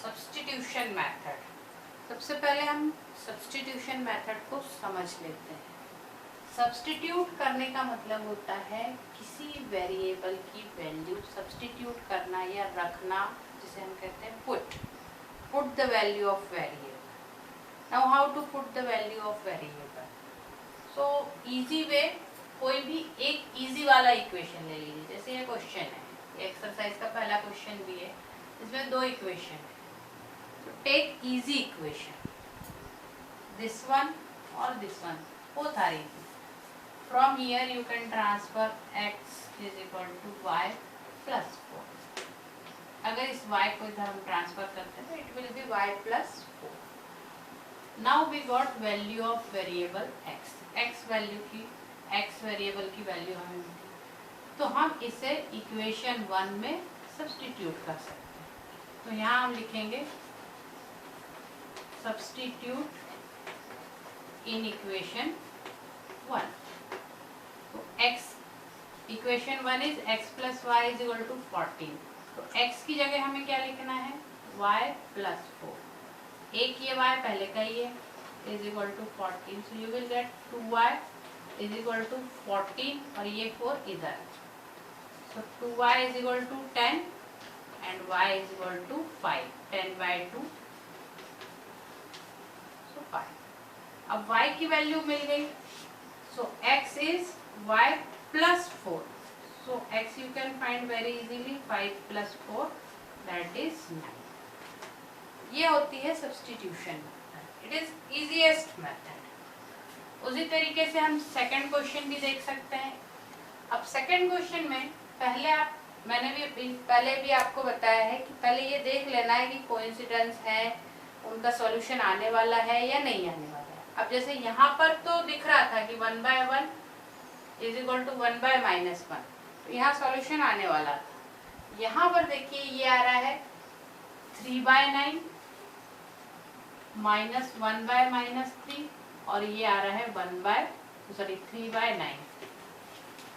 Substitution method. सबसे पहले हम सब्स्टिट्यूशन मेथड को समझ लेते हैं। सब्स्टिट्यूट करने का मतलब होता है किसी वेरिएबल की वैल्यू सब्स्टिट्यूट करना या रखना, जिसे हम कहते हैं put the value of variable. Now how to put the value of variable? So easy way, कोई भी एक इजी वाला इक्वेशन ले लीजिए। जैसे ये क्वेश्चन है, ये एक्सरसाइज का पहला क्वेश्चन भी है, इसमें दो इक्वेशन है। तो take easy equation, this one और this one, both are easy. From here you can transfer x is equal to y plus 4। अगर इस y को इधर हम ट्रांसफर करते हैं तो it will be y plus 4। Now we got value of variable x। x variable की value हमें मिली, तो हम इसे इक्वेशन 1 में सब्स्टिट्यूट कर सकते हैं। तो यहाँ हम लिखेंगे सब्स्टिट्यूट इन इक्वेशन 1। तो x, equation 1 is x plus y is equal to 14। तो x की जगह हमें क्या लिखना है? y plus 4। एक ये y पहले का ही है, is equal to 14। So you will get 2y is equal to 14 और ये 4 इधर। So 2y is equal to 10 and y is equal to 5। 10 by 2 so 5। अब y की वैल्यू मिल गई, so x is y plus 4. So x you can find very easily, 5 plus 4 that is 9. ये होती है substitution method. It is easiest method. उसी तरीके से हम सेकंड क्वेश्चन भी देख सकते हैं। अब सेकंड क्वेश्चन में मैंने पहले भी आपको बताया है कि पहले ये देख लेना है कि कोइंसिडेंस है, उनका सॉल्यूशन आने वाला है या नहीं आने वाला है। अब जैसे यहाँ पर तो दिख रहा था कि 1/1 इज इक्वल टू 1/-1, तो यहाँ सॉल्यूशन आने वाला था। यहाँ पर देखिए ये आ रहा है 3/9 माइनस 1/-3 और ये आ रहा है 3/9।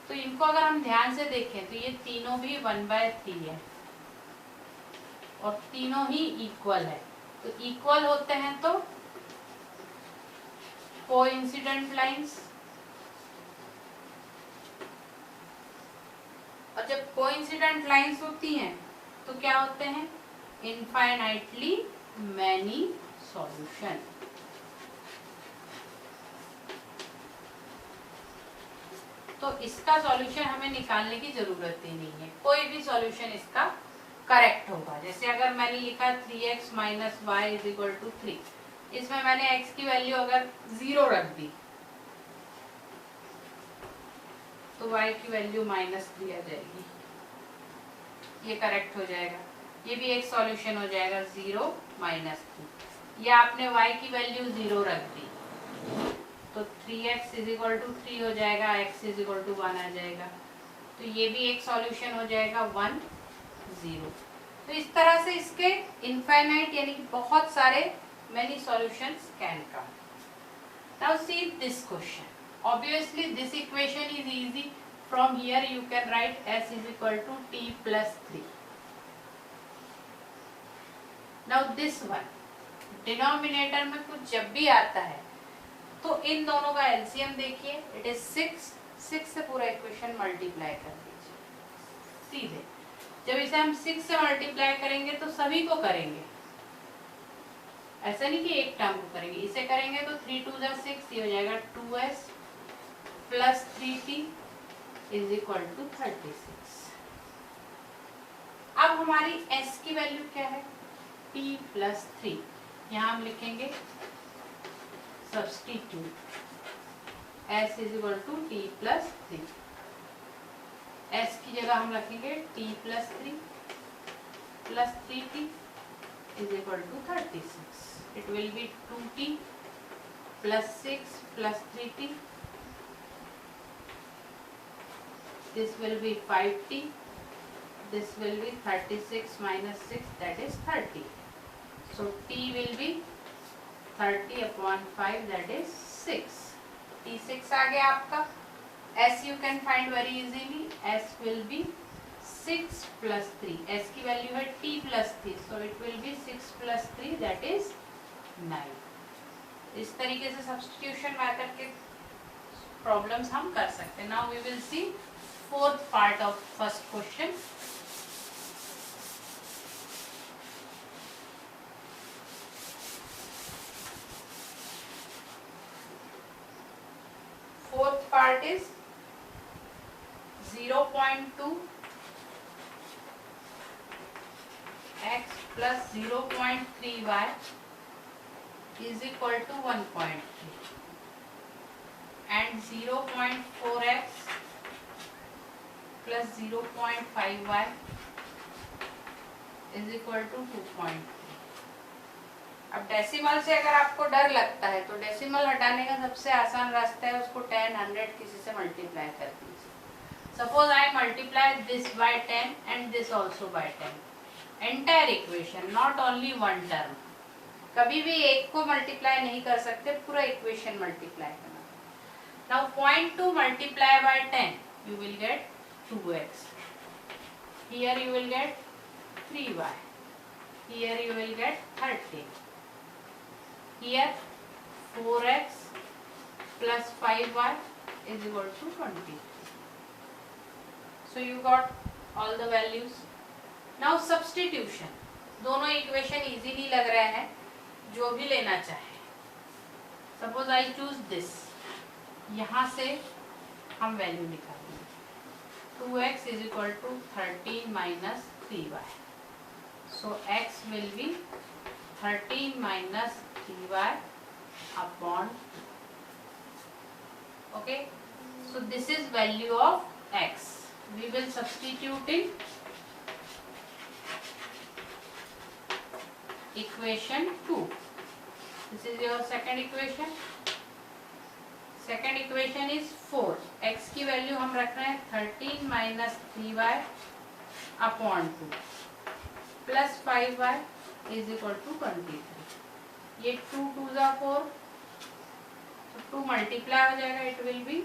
तो इनको अगर हम ध्यान से देखें तो ये तीनों भी 1/3 है और तीनों ही इक्वल है। तो इक्वल होते हैं तो कोइंसिडेंट लाइंस, और जब कोइंसिडेंट लाइंस होती हैं तो क्या होते हैं? Infinitely many solution. तो इसका सॉल्यूशन हमें निकालने की जरूरत ही नहीं है, कोई भी सॉल्यूशन इसका करेक्ट होगा। जैसे अगर मैंने लिखा 3x minus y is equal to 3, इसमें मैंने x की वैल्यू अगर 0 रख दी तो y की वैल्यू -3 आ जाएगी, ये करेक्ट हो जाएगा। ये भी एक सॉल्यूशन हो जाएगा 0 -3। या आपने y की वैल्यू 0 रख दी तो 3x इज इक्वल टू 3 हो जाएगा, x इज इक्वल टू 1 आ जाएगा। तो ये भी एक सॉल्यूशन हो जाएगा 1 0। तो इस तरह से इसके इनफाइनाइट यानी कि बहुत सारे many solutions can come. Now see this question. Obviously this equation is easy. From here you can write s is equal to t plus 3. Now this one, denominator में कुछ जब भी आता है तो इन दोनों का LCM देखिए, it is 6 से पूरा इक्वेशन मल्टीप्लाई कर दीजिए सीधे। जब इसे हम 6 से मल्टीप्लाई करेंगे तो सभी को करेंगे, ऐसा नहीं कि एक टर्म को करेंगे। इसे करेंगे तो 3 2 6, ये हो जाएगा 2s plus 3t is equal to 36। अब हमारी s की वैल्यू क्या है? t plus 3। यहाँ हम लिखेंगे substitute s is equal to t plus 3। s की जगह हम रखेंगे t plus 3 plus 3t is equal to 36। It will be 2t plus 6 plus 3t, this will be 5t, this will be 36 minus 6, that is 30. So t will be 30 upon 5, that is 6. t 6 आ गया आपका। s you can find very easily, s will be 6 plus 3, s की value है t plus 3, so it will be 6 plus 3 that is 9. इस तरीके से substitution method के problems हम कर सकते हैं. Now we will see fourth part of first question. Fourth part is 0.2 x plus 0.3y is equal to 1.3 and 0.4x plus 0.5y is equal to 2.3. अब decimal से अगर आपको डर लगता है तो डेसिमल हटाने का सबसे आसान रास्ता है उसको 10, 100 किसी से मल्टीप्लाई कर दीजिए. Suppose I multiply this by 10 and this also by 10. Entire equation, not only one term. कभी भी एक को मल्टीप्लाई नहीं कर सकते, पूरा इक्वेशन मल्टीप्लाई करना. Now 0.2 multiply by 10 you will gate 2x. Here you will gate 3y. Here you will gate 30. Here 4x plus 5y is equal to 20. So you got all the values. Now substitution. दोनों equation easy नहीं लग रहे हैं, जो भी लेना चाहे. Suppose I choose this. यहाँ से हम वैल्यू निकालेंगे. 2x is equal to 13 minus 3y. So x will be 13 minus 3y upon 2. Okay, so this is value of x. We will substitute in equation 2. This is your second equation. Second equation is 4. x की value हम रख रहे हैं 13 minus 3y upon 2 plus 5y is equal to 23. ये 2 2 जा 4, तो 2 multiply हो जाएगा. It will B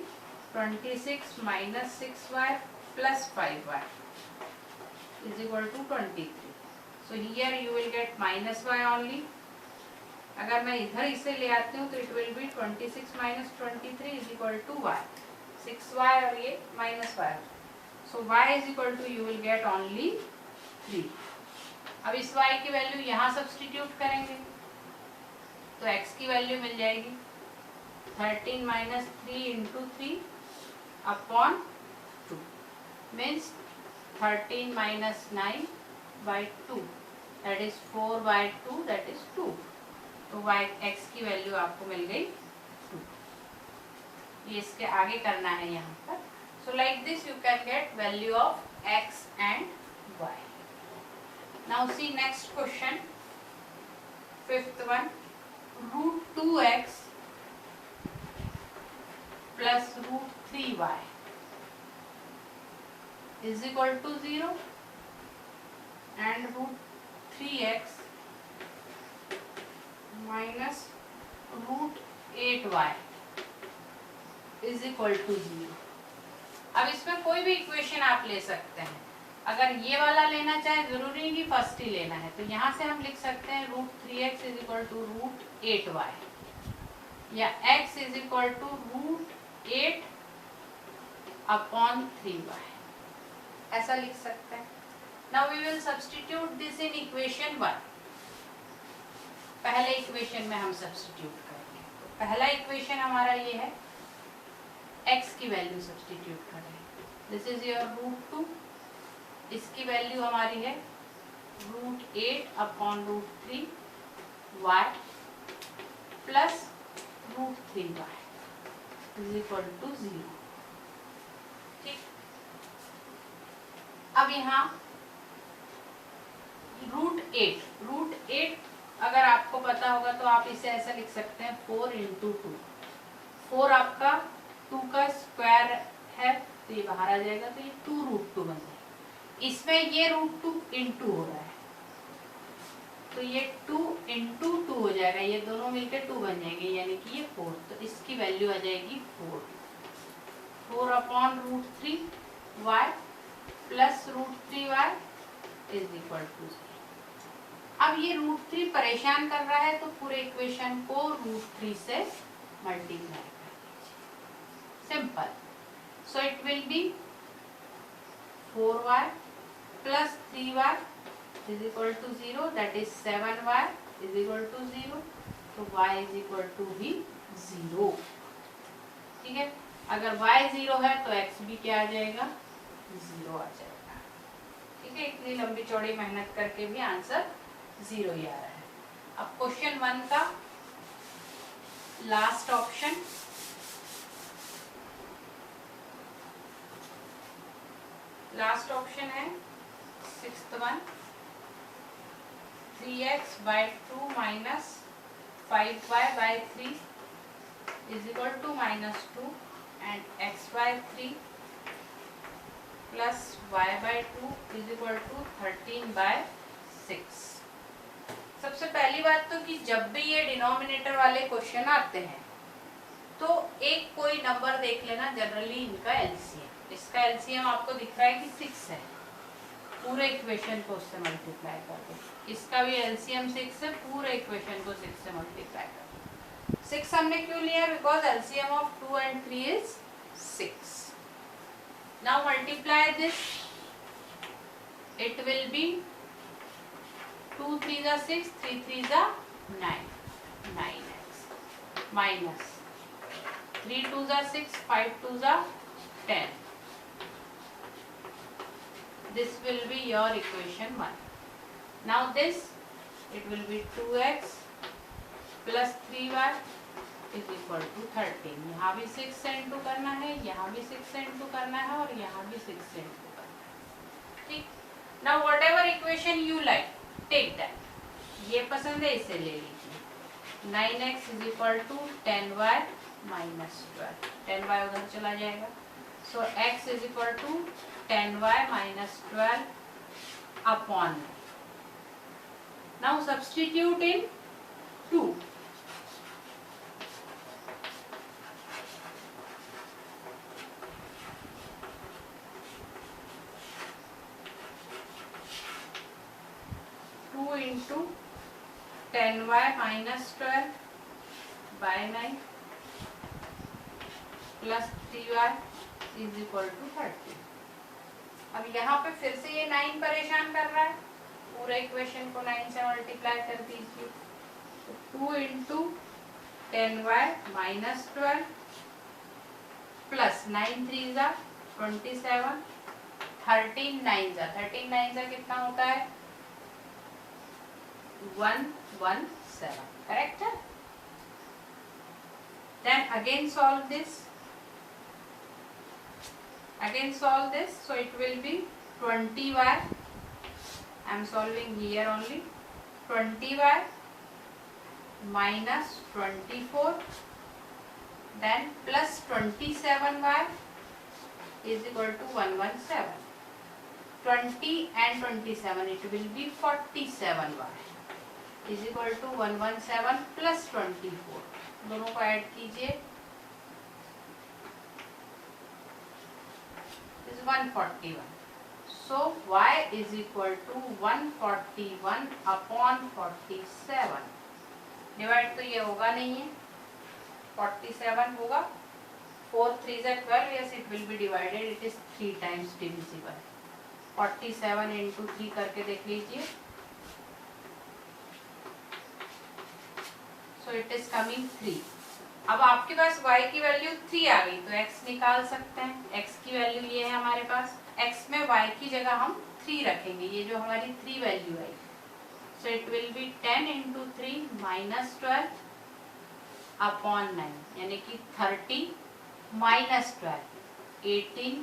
26 minus 6y plus 5y is equal to 23. So here you will get minus y only. अगर मैं इधर इसे ले आती हूँ तो it will B 26 minus 23 is equal to y. 6y और ये minus y. So y is equal to you will get only 3. अब इस y की वैल्यू यहाँ सब्स्टिट्यूट करेंगे तो x की वैल्यू मिल जाएगी 13 minus 3 into 3 upon 2 means 13 minus 9 by 2 that is 4 by 2 that is 2. तो y x की वैल्यू आपको मिल गई 2. ये इसके आगे करना है यहाँ पर. So like this you can get value of x and y. Now see next question, fifth one. Root 2x plus root 3y is equal to 0 and root 3x minus root 8y is equal to 0. अब इसमें कोई भी equation आप ले सकते हैं. अगर ये वाला लेना चाहे, जरूरी नहीं कि फर्स्ट ही लेना है, तो यहाँ से हम लिख सकते हैं root 3x is equal to root 8y या x is equal to root 8 upon 3y. ऐसा लिख सकते हैं. Now we will substitute this in equation 1. पहले इक्वेशन में हम सब्स्टिट्यूट करेंगे. तो पहला इक्वेशन हमारा ये है, x की वैल्यू सब्स्टिट्यूट करेंगे. This is your root 2. इसकी वैल्यू हमारी है root 8 upon root 3 y plus root 3y is equal to 0. ठीक. अब यहाँ रूट 8 अगर आपको पता होगा तो आप इसे ऐसा लिख सकते हैं 4 into 2. 4 आपका 2 का स्क्वायर है तो ये बाहर आ जाएगा, तो ये 2 रूट 2 बन जाएगा. इसमें ये रूट 2 into हो रहा है तो ये 2 into 2 हो जाएगा. ये दोनों मिलकर 2 बन जाएंगे यानी कि ये 4. तो इसकी वैल्यू आ जाएगी 4 upon root 3 y plus √3y is equal to 0। अब ये √3 परेशान कर रहा है तो पूरे इक्वेशन को √3 से मल्टीप्लाई कर दीजिए, simple. So it will be 4y plus 3y is equal to 0, that is 7y is equal to 0, तो y इज इक्वल टू भी 0। ठीक है, अगर y 0 है तो x भी क्या आ जाएगा, 0 आ जाएगा। ठीक है, इतनी लंबी चौड़ी मेहनत करके भी आंसर 0 ही आ रहा है। अब क्वेश्चन 1 का लास्ट ऑप्शन, लास्ट ऑप्शन है 6th one, 3x/2 minus 5y/3 is equal to -2 and x/3 plus y/2 is equal to 13/6। सबसे पहली बात तो कि जब भी ये डिनोमिनेटर वाले क्वेश्चन आते हैं तो एक कोई नंबर देख लेना, जनरली इनका एलसीएम। इसका एलसीएम आपको दिख रहा है कि 6 है, पूरे इक्वेशन को उससे मल्टीप्लाई कर दो। इसका भी एलसीएम 6 है, पूरे इक्वेशन को 6 से मल्टीप्लाई कर दो। 6 हमने क्यों लिया है, because LCM of 2 and 3 is 6। Now multiply this, it will be 2 3 जा 6, 3 3 जा 9, 9x माइनस 3 2 जा 6, 5 2 जा 10। This will be your equation 1. Now this, it will be 2x plus 3y is equal to 13। यहाँ भी 6 से इंटू करना है, यहाँ भी 6 से इंटू करना है और यहाँ भी 6 से इंटू करना है। ठीक, now whatever equation you like, take that। ये पसंद है, इसे ले लीजिए। 9x is equal to 10y minus 12, 10y उधर चला जाएगा, so x is equal to 10y minus 12 upon 9। Now substitute in 2। 2 into 10y minus 12 by 9 plus 3y is equal to 30। अब यहाँ पे फिर से ये 9 परेशान कर रहा है, पूरे इक्वेशन को 9 से मल्टीप्लाई कर दीजिए। तो 2 into 10y minus 12 प्लस 9 3 जा 27, 13 9 जा कितना होता है, 117, करेक्ट है। Then again solve this, so it will be 20y, I am solving here only, 20y minus 24, then plus 27y is equal to 117, 20 and 27, it will be 47y is equal to 117 plus 24, दोनों को add कीजिए, is 141। So y is equal to 141 upon 47। Divide तो ये होगा नहीं है, 47 होगा, 4 3 जा 12, yes it will be divided, it is 3 times divisible। 47 into 3 करके देख लीजिए, so it is coming 3। अब आपके पास y की वैल्यू 3 आ गई तो x निकाल सकते हैं। x की वैल्यू ये है हमारे पास, x में y की जगह हम 3 रखेंगे, ये जो हमारी 3 वैल्यू है, so it will be 10 into 3 minus 12 upon 9, यानी कि 30 minus 12, 18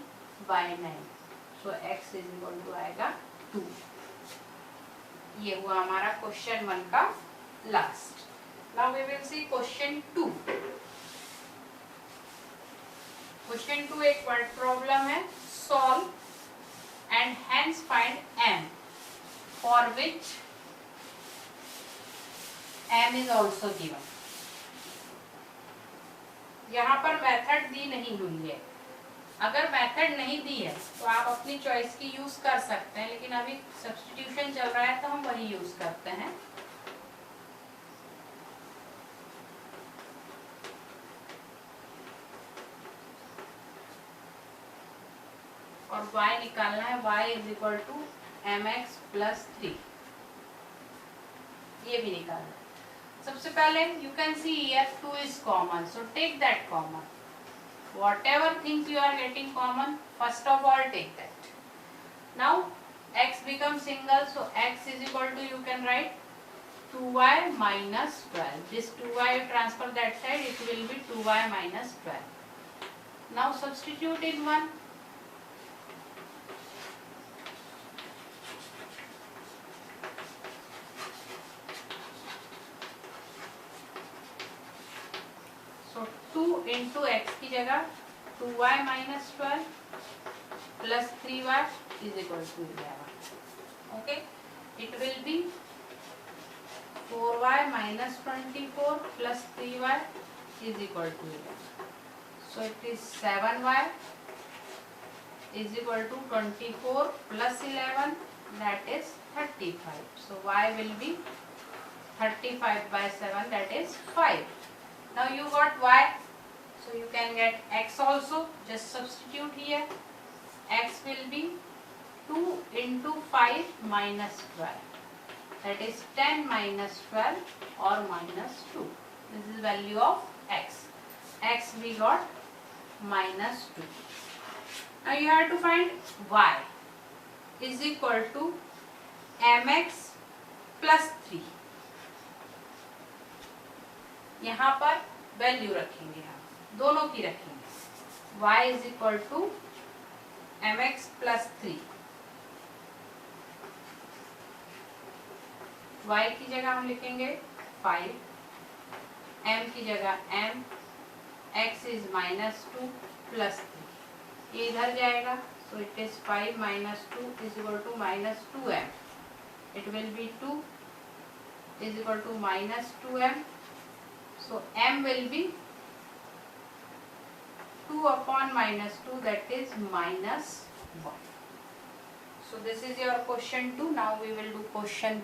by 9, so x is equal to आएगा 2। ये हुआ हमारा क्वेश्चन 1 का last. Now we will see question 2। Question 2 एक वर्ड प्रॉब्लम है, solve and hence find m for which m is also given। यहाँ पर मेथड दी नहीं हुई है, अगर मेथड नहीं दी है तो आप अपनी चॉइस की यूज कर सकते हैं, लेकिन अभी सब्स्टिट्यूशन चल रहा है तो हम वही यूज करते हैं। और y निकालना है, y is equal to mx plus 3, ये भी निकालना है। सबसे पहले you can see here 2 is common, so take that common. Whatever things you are getting common, first of all take that. Now x becomes single, so x is equal to, you can write 2y minus 12. This 2y you transfer that side, it will be 2y minus 12. Now substitute in 1. So 2 into x की जगह 2y minus 12 plus 3y is equal to 11. Okay, it will be 4y minus 24 plus 3y is equal to 11. So it is 7y is equal to 24 plus 11, that is 35. So y will be 35 by 7, that is 5. Now you got y, so you can get x also. Just substitute here. X will be 2 into 5 minus 12, that is 10 minus 12 or minus 2. This is value of x. X we got minus 2. Now you have to find y is equal to mx plus 3. यहाँ पर value रखेंगे, हम दोनों की रखेंगे। y is equal to mx plus 3। y की जगह हम लिखेंगे 5, m की जगह m, x is minus 2 plus 3, ये इधर जाएगा, so it is 5 minus 2 is equal to minus 2m. It will be 2 is equal to minus 2m. So m will be 2 upon minus 2, that is minus 1. So this is your question 2. Now we will do question